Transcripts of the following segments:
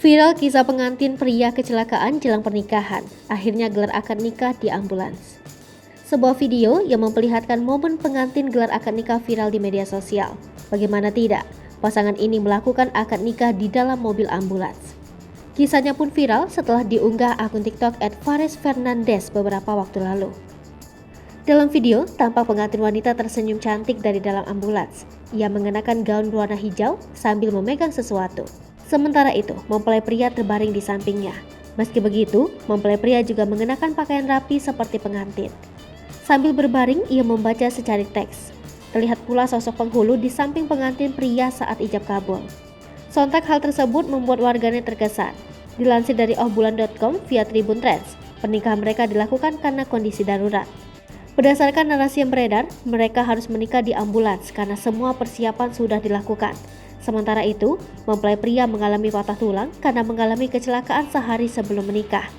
Viral kisah pengantin pria kecelakaan jelang pernikahan, akhirnya gelar akad nikah di ambulans. Sebuah video yang memperlihatkan momen pengantin gelar akad nikah viral di media sosial. Bagaimana tidak, pasangan ini melakukan akad nikah di dalam mobil ambulans. Kisahnya pun viral setelah diunggah akun TikTok @faresfernandez beberapa waktu lalu. Dalam video, tampak pengantin wanita tersenyum cantik dari dalam ambulans. Ia mengenakan gaun berwarna hijau sambil memegang sesuatu. Sementara itu, mempelai pria terbaring di sampingnya. Meski begitu, mempelai pria juga mengenakan pakaian rapi seperti pengantin. Sambil berbaring, ia membaca secari teks. Terlihat pula sosok penghulu di samping pengantin pria saat ijab kabul. Sontak hal tersebut membuat warganet terkesan. Dilansir dari ohbulan.com via Tribun Trends, pernikahan mereka dilakukan karena kondisi darurat. Berdasarkan narasi yang beredar, mereka harus menikah di ambulans karena semua persiapan sudah dilakukan. Sementara itu, mempelai pria mengalami patah tulang karena mengalami kecelakaan sehari sebelum menikah.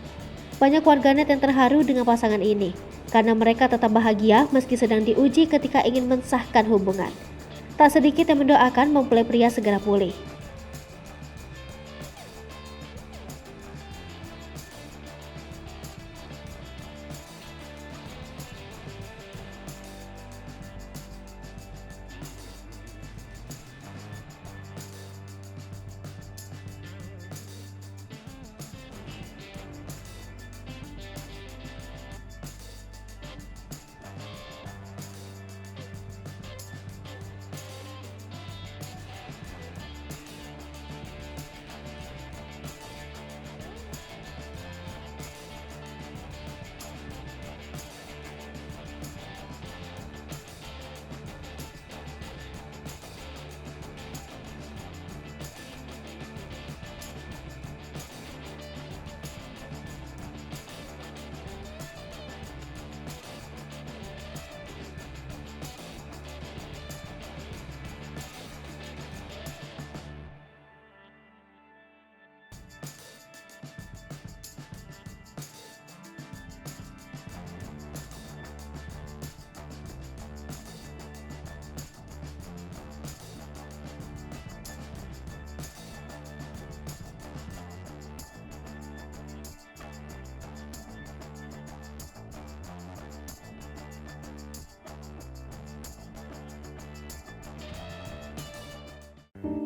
Banyak warganet yang terharu dengan pasangan ini, karena mereka tetap bahagia meski sedang diuji ketika ingin mensahkan hubungan. Tak sedikit yang mendoakan mempelai pria segera pulih.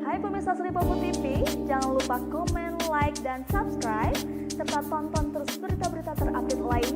Hai pemirsa Sri Popo TV, jangan lupa komen, like, dan subscribe, serta tonton terus berita-berita terupdate lain